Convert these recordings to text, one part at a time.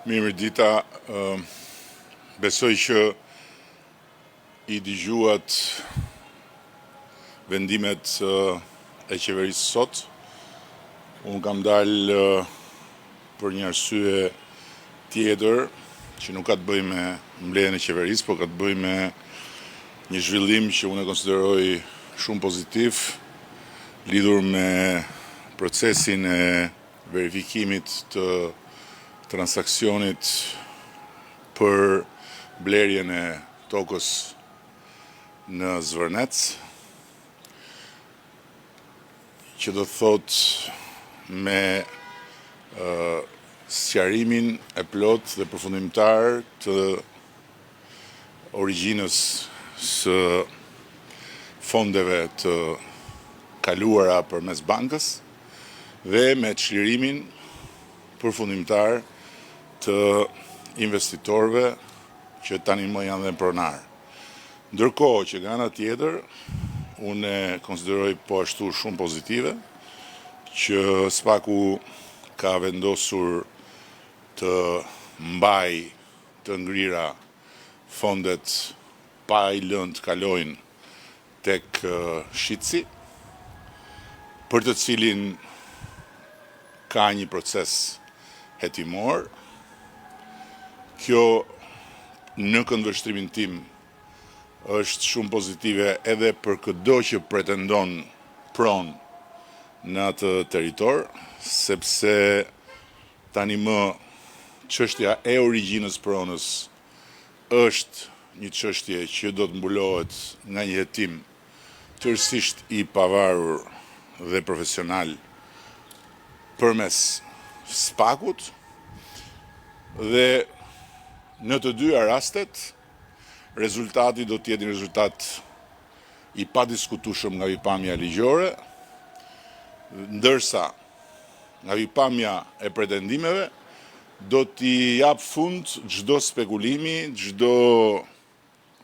Mirëmërdita, besoj që i dëgjuat vendimet e qeverisë sot. Unë kam dalë për një arsye tjetër që nuk ka të bëjë me mbledhjen e qeverisë, por ka të bëjë me një zhvillim që unë e konsideroj shumë pozitiv, lidhur me procesin e verifikimit të transaksionit për blerjen e tokës në Zvërnec, që do të thot me sqarimin e plot dhe përfundimtar të origjinës së fondeve të kaluara përmes bankës dhe me çlirimin përfundimtar të investitorëve që tani më janë dhe pronarë. Ndërkohë që nga ana tjetër, unë e konsideroj po ashtu shumë pozitive, që SPAK-u ka vendosur të mbaj të ngrira fondet pa i lënë të kalojnë tek shitësi, për të cilin ka një proces hetimor. Kjo në këndvështrimin tim është shumë pozitive edhe për çdo që pretendon pronë në atë territor, sepse tani më çështja e origjinës pronës është një çështje që do të mbulohet nga një hetim tërësisht i pavarur dhe profesional përmes SPAK-ut, dhe në të dyja rastet rezultati do të jetë një rezultat i padiskutueshëm nga pikpamja ligjore, ndërsa nga pikpamja e pretendimeve do t'i jap fund çdo spekulimi, çdo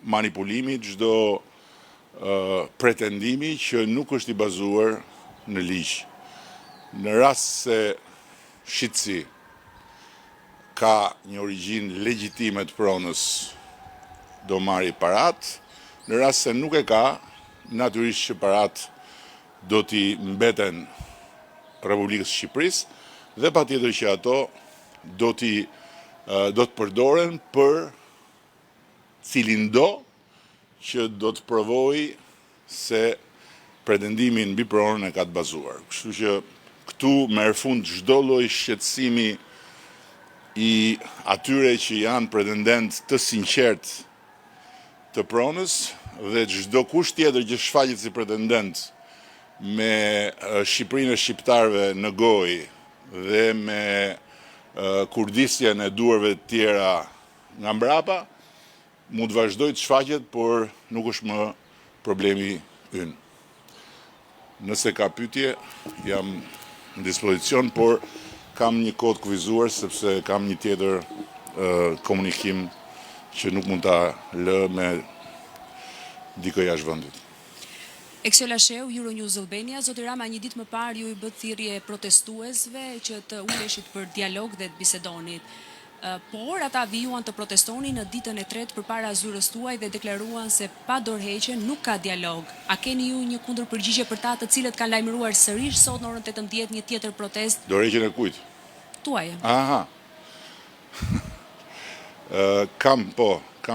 manipulimi, çdo pretendimi që nuk është i bazuar në ligj. Në rast se shitësi ka një origjinë legjitime të pronës, do marri parat, në rast se nuk e ka, natyrisht që parat do t'i mbeten Republikës Shqipërisë dhe patjetër që ato do të përdoren për cilin do që do të provojë se pretendimin mbi pronën e ka të bazuar. Kështu që këtu merr fund çdo lloj shqetësimi i atyre që janë pretendent të sinqert të pronës, dhe çdo kush tjetër që shfaqet si pretendent me Shqipërinë e shqiptarëve në gojë dhe me kurdisjen e duarve të tjera nga mbrapa, mund të vazhdojë të shfaqet, por nuk është më problemi ynë. Nëse ka pyetje, jam në dispozicion, por kam një kohë të kufizuar sepse kam një tjetër komunikim që nuk mund ta lë me dikë jashtë vendit. Eksela Sheu, Euronews Albania. Zoti Rama, një ditë më parë ju i bë thirrje protestuesve që të uleshit për dialog dhe të bisedonit. Por ata vijuan të protestonin në ditën e tretë përpara zyrës tuaj dhe deklaruan se pa dorëheqje nuk ka dialog. A keni ju një kundërpërgjigje për ta të cilët kanë lajmëruar sërish sot në orën 18 një tjetër protest? Dorëheqjen e kujt? Tuaj. Aha. Kam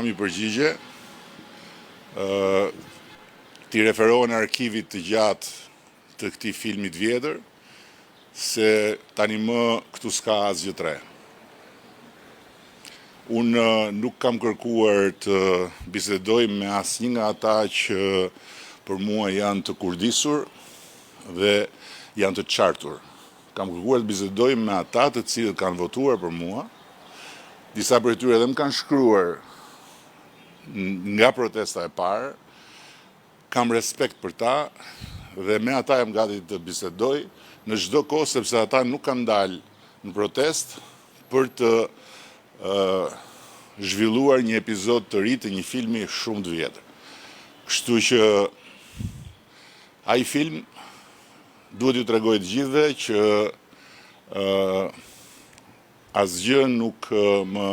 një përgjigje. Ti referohen arkivit të gjatë të këtij filmit vjetër, se tani më këtu s'ka asgjë tre. Unë nuk kam kërkuar të bisedoj me asnjë nga ata që për mua janë të kurdisur dhe janë të qartur. Kam kërkuar të bisedoj me ata të cilët kanë votuar për mua. Disa prej tyre edhe më kanë shkruar nga protesta e parë. Kam respekt për ta dhe me ata jam gati të bisedoj në çdo kohë, sepse ata nuk kanë dalë në protest për të zhvilluar një epizod të ri të një filmi shumë të vjetër. Kështu që ai film duhet ju tregoj të gjithëve që asgjë nuk më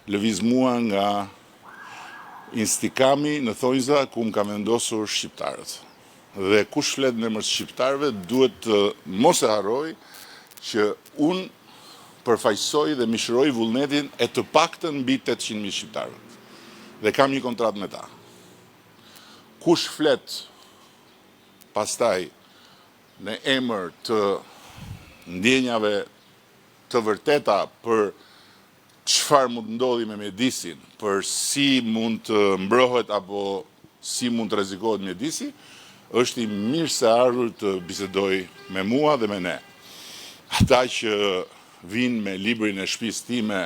lëviz mua nga instikami në thonjza ku më ka vendosur shqiptarët. Dhe kush flet në emër të shqiptarëve duhet të mos e harroj që unë përfaqësoj dhe mishëroj vullnetin e të paktën mbi 800.000 shqiptarëve. Dhe kam një kontratë me ta. Kush flet pastaj në emër të ndjenjave të vërteta për çfarë mund të ndodhi me mjedisin, për si mund të mbrohet apo si mund të rrezikohet mjedisi, është i mirë se ardhur të bisedoj me mua dhe me ne. Ata që vinë me librin e shtëpisë time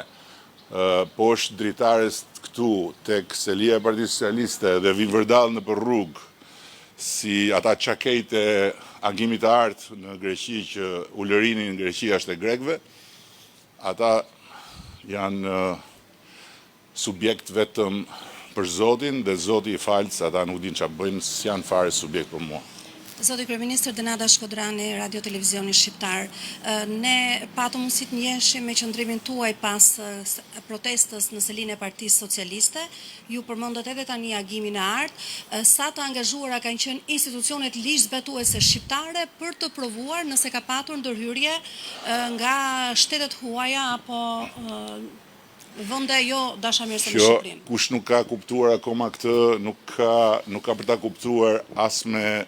poshtë dritares këtu tek selia e Partisë Socialiste dhe vinë vërdall në për rrugë, si ata çakejt e agimit të artë në Greqi që ulërinin në Greqi është e grekëve, ata janë subjekt vetëm për Zotin dhe Zoti i falë se ata nuk din çfarë bëjnë, s'janë fare subjekt për mua. Zoti Kryeministër Denada Shkodrani, Radio Televizioni Shqiptar, ne patëm mundësi të njeheshim me qëndrimin tuaj pas protestës në selinë e Partisë Socialiste. Ju përmendët edhe tani agimin e artë. Sa të angazhuara kanë qenë institucionet ligjzbetuese shqiptare për të provuar nëse ka patur ndërhyrje nga shtetet huaja apo vende jo dashamirëse me Shqipërinë? Kush nuk ka kuptuar akoma këtë, nuk ka për ta kuptuar as me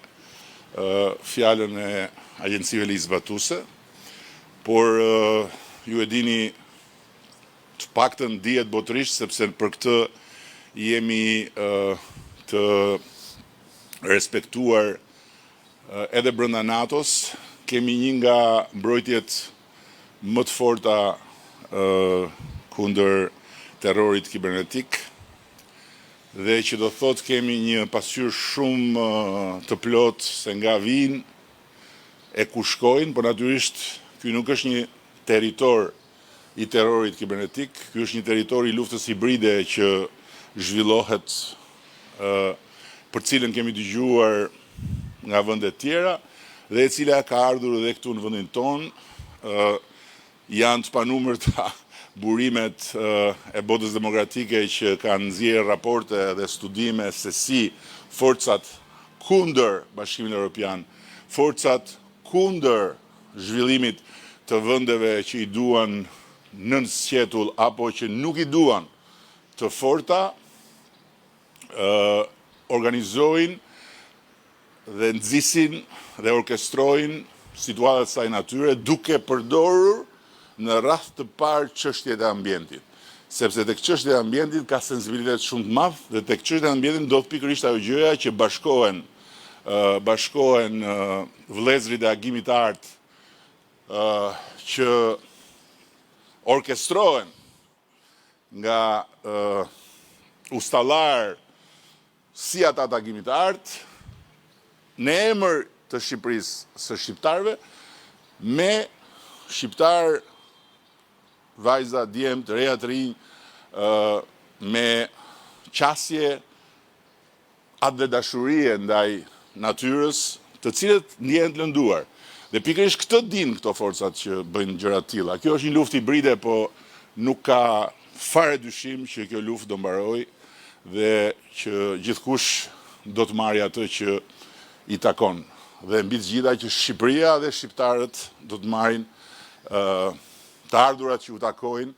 fjalën e agjencive ligjzbatuese, por ju e dini të paktën dihet botërisht sepse për këtë jemi të respektuar edhe brenda NATO-s, kemi një nga mbrojtjet më të forta kundër terrorit kibernetik, dhe që do thot kemi një pasqyrë shumë të plot se nga vinë e ku shkojnë, por natyrisht ky nuk është një territor i terrorit kibernetik, ky është një territor i luftës hibride që zhvillohet, për cilën kemi dëgjuar nga vende tjera dhe e cila ka ardhur edhe këtu në vendin tonë. Janë të panumërta burimet e botës demokratike që kanë nxjerrë raporte dhe studime se si forcat kundër Bashkimit Evropian, forcat kundër zhvillimit të vendeve që i duan nën sqetull apo që nuk i duan të forta, organizojnë dhe nxisin dhe orkestrojnë situata të kësaj natyre duke përdorur në rast të parë çështjet e ambientit. Sepse tek çështjet e ambientit ka sensibilitet shumë të madh dhe tek çështjet e ambientit ndodh pikërisht ajo gjëja që bashkohen vëllezërit e agimit të artë që orkestrohen nga ustallar si ata të agimit të artë në emër të Shqipërisë së shqiptarëve me shqiptar, vajza, djemë, të reja të rinj, me qasje atë dhe dashurie ndaj natyrës, të cilët ndjehen të lënduar. Dhe pikërisht këtë din këto forcat që bëjnë gjëra të tilla. Kjo është një luftë hibride, po nuk ka fare dyshim që kjo luftë do mbarojë dhe që gjithkush do të marrë atë që i takon. Dhe mbi të gjitha që Shqipëria dhe shqiptarët do të marrin të ardhurat që u takojnë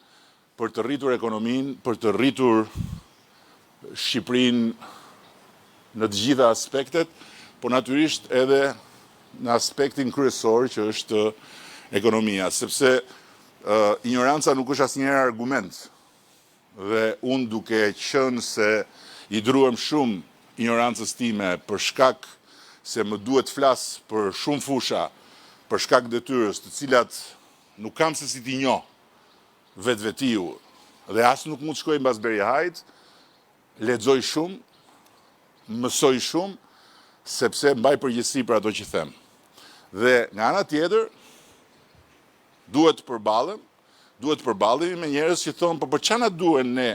për të rritur ekonominë, për të rritur Shqipërinë në të gjitha aspektet, por natyrisht edhe në aspektin kryesor që është ekonomia, sepse ignoranca nuk është asnjëherë argument. Dhe unë duke qenë se i druhem shumë ignorancës time për shkak se më duhet flas për shumë fusha, për shkak detyrës, të cilat nuk kam se si t'i njoh vetvetiu dhe as nuk mund të shkoj mbas Berihajt, lexoj shumë, mësoj shumë, sepse mbaj përgjegjësi për ato që them. Dhe nga ana tjetër, duhet të përballemi me njerëz që thonë, po për çfarë na duhen ne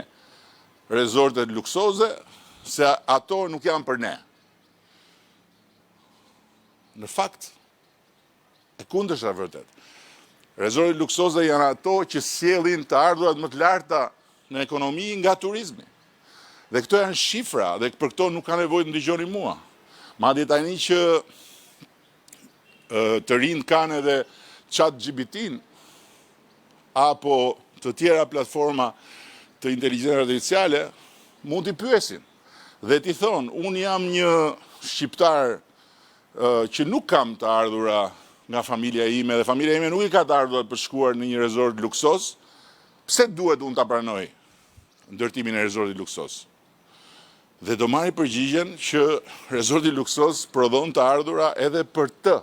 rezortet luksoze, se ato nuk janë për ne. Në fakt, e kundërshta vërtet. Rezortet luksoze janë ato që sjellin të ardhurat më të larta në ekonomi nga turizmi. Dhe këto janë shifra, dhe për këto nuk ka nevojë të ndigjoni mua. Madje tani që të rinë kanë edhe ChatGPT-n apo të tjera platforma të inteligjencës artificiale, mund t'i pyesin. Dhe t'i thonë, unë jam një shqiptar që nuk kam të ardhura nga familja ime, dhe familja ime nuk i ka të ardhura për shkuar në një resort luksos, pse duhet unë ta pranoj ndërtimin e resortit luksos? Dhe do marri përgjigjen që resorti luksos prodhon të ardhura edhe për të,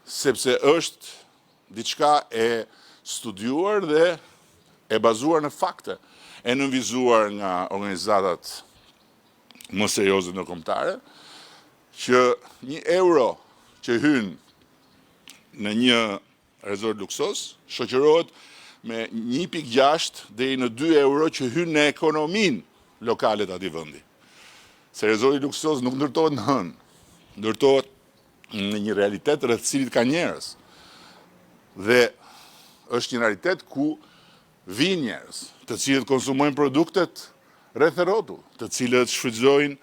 sepse është diçka e studiuar dhe e bazuar në fakte, e nënvizuar nga organizatat më serioze ndërkombëtare, që €1 që hyn në një resort luksos shoqërohet me 1.6 deri në €2 që hyn në ekonominë lokale të atij vendi. Se resorti luksos nuk ndërtohet në hënë, ndërtohet në një realitet rreth cilit ka njerëz. Dhe është një realitet ku vinë njerëz, të cilët konsumojnë produktet rreth rrotull, të cilët shfrytëzojnë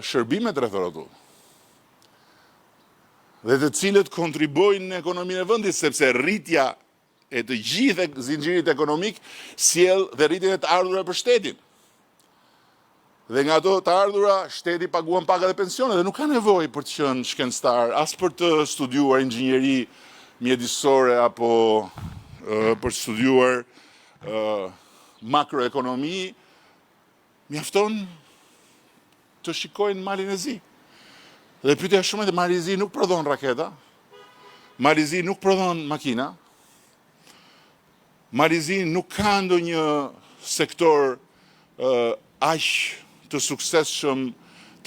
shërbimet rreth rrotull. Dhe të cilët kontribuojnë në ekonominë e vendit, sepse rritja e të gjithë zinxhirit ekonomik sjell dhe rritjen e të ardhurave për shtetin. Dhe nga ato të ardhura, shteti paguan pagat e pensione dhe nuk ka nevojë për të qenë shkencëtar, as për të studiuar inxhinieri mjedisore apo për të studiuar makroekonomi, mjafton të shikojnë Malin e Zi. Dhe pyetja shumë e Mali i Zi nuk prodhon raketa, Mali i Zi nuk prodhon makina, Mali i Zi nuk ka ndonjë sektor aq të suksesshëm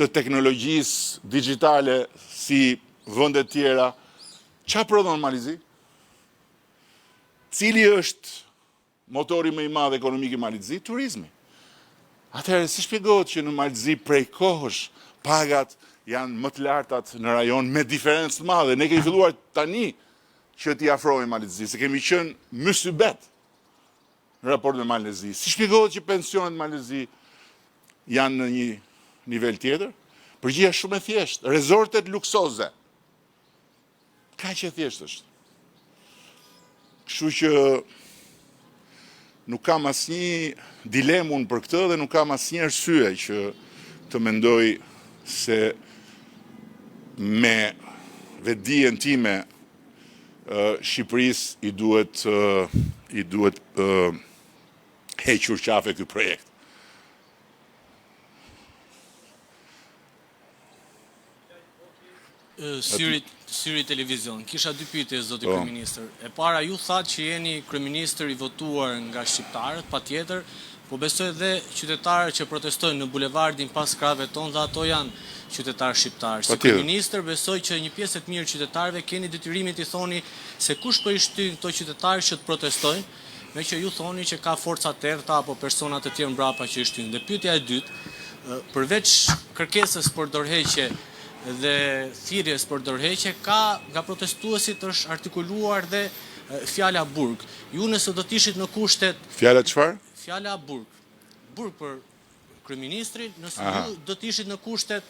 të teknologjisë digjitale si vendet tjera. Çfarë prodhon Mali i Zi? Cili është motori më i madh ekonomik i Malit të Zi? Turizmi. Atëherë, si shpjegohet që në Mali të Zi prej kohësh pagat janë më të lartat në rajon me diferencë të madhe? Ne kemi filluar tani që t'i afrohemi Malit të Zi, se kemi qenë mysybet në raport me Malin e Zi. Si shpjegohet që pensionet Malit të Zi janë në një nivel tjetër? Përgjigja shumë e thjeshtë. Resortet luksoze. Kaq e thjeshtë është. Kështu që nuk kam asnjë dilemë për këtë dhe nuk kam asnjë arsye që të mendoj se me vetdijen time Shqipërisë i duhet hequr qafe ky projekt. Syri Televizion, kisha dy pyetje zoti kryeministër. E para, ju thatë që jeni kryeministër i votuar nga shqiptarët, patjetër, po besoj edhe qytetarët që protestojnë në bulevardin pas krave tonë, dhe ato janë qytetarë shqiptarë. Si kryeministër besoj që një pjesë e të mirë qytetarëve keni detyrimin t'i thoni se kush po i shtyn këto qytetarë që të protestojnë, me që ju thoni që ka forca terta apo persona të tjerë mbrapa që i shtyn. Dhe pyetja e dytë, përveç kërkesës për dorëheqje dhe thirrjes për dorëheqje, ka nga protestuesit është artikuluar dhe fjala burg. Ju nëse do të ishit në kushtet... Fjala çfarë? Fjala burg. Burg për kryeministrin, nëse ju do të ishit në kushtet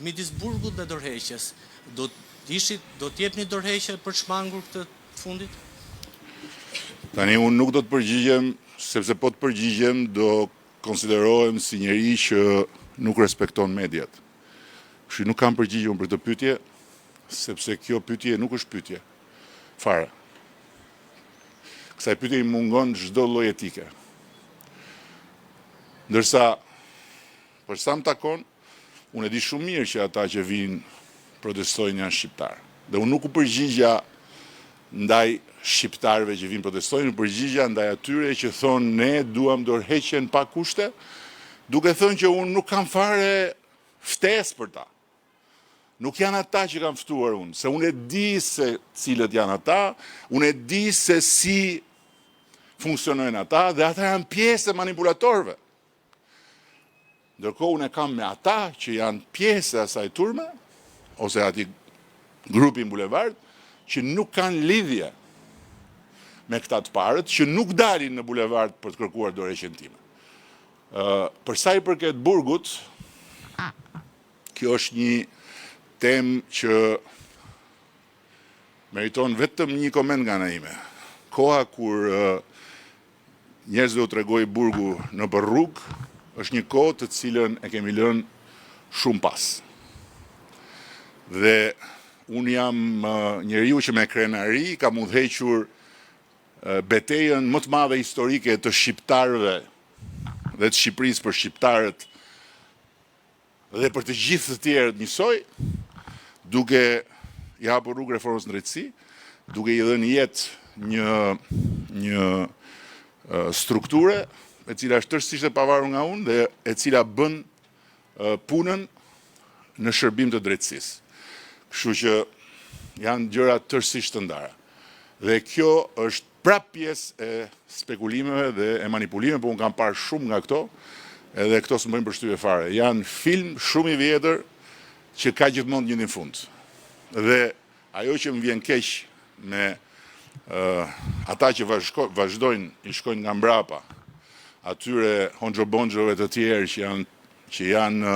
midis burgut dhe dorëheqjes, do t'jepni dorëheqje për të shmangur këtë fundit? Tani unë nuk do të përgjigjem, sepse po të përgjigjem do konsiderohem si njeri që nuk respekton mediat. Kështu nuk kam përgjigje për këtë pyetje, sepse kjo pyetje nuk është pyetje fare. Kësaj pyetje i mungon çdo lloj etike. Ndërsa, për sa më takon, unë e di shumë mirë që ata që vinë protestojnë janë shqiptarë. Dhe unë nuk u përgjigja ndaj shqiptarëve që vinë protestojnë, u përgjigja ndaj atyre që thonë ne duam dorëheqjen pa kushte, duke thënë që unë nuk kam fare ftesë për ta. Nuk janë ata që kam ftuar unë, se unë e di se cilët janë ata, unë e di se si funksionojnë ata, dhe ata janë pjesë e manipulatorëve. Ndërkohë unë e kam me ata që janë pjesë e asaj turme, ose ati grupin bulevard, që nuk kanë lidhje me këta të parët që nuk dalin në bulevard për të kërkuar dorëheqjen time. Për sa i përket burgut, kjo është një temë që meriton vetëm një koment nga ana ime. Koha kur njerëzve u tregoi burgu nëpër rrugë është një kohë të cilën e kemi lënë shumë pas. Dhe unë jam njeriu që me krenari ka udhëhequr betejën më të madhe historike të shqiptarëve dhe të Shqipërisë për shqiptarët dhe për të gjithë të tjerët njësoj, duke i hapur rrugë reformës në drejtësi, duke i dhënë jetë një strukture e cila është tërësisht e pavarur nga unë dhe e cila bën punën në shërbim të drejtësisë. Kështu që janë gjëra tërësisht të ndara. Dhe kjo është prap pjesë e spekulimeve dhe e manipulimeve, por unë kam parë shumë nga këto, edhe këto s'më bëjnë përshtypje fare. Janë film shumë i vjetër që ka gjithmonë një në fund. Dhe ajo që më vjen keq me ata që vazhdojnë, i shkojnë nga mbrapa, atyre honxho-bonxhove të tjerë që janë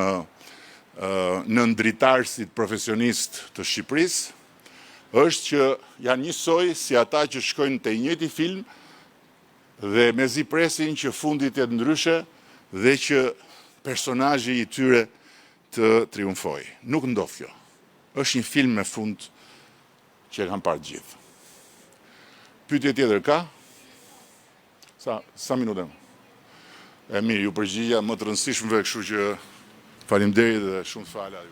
në ndritarësit profesionist të Shqipërisë, është që janë njësoj si ata që shkojnë të njëjti film dhe mezi presin që fundi të jetë ndryshe dhe që personazhi i tyre të triumfojë. Nuk ndodh kjo. Është një film me fund që e kanë parë gjithë. Pyetje tjetër ka? Sa minuta? E mirë, ju përgjigja më të rëndësishmëve, kështu që faleminderit dhe shumë falë.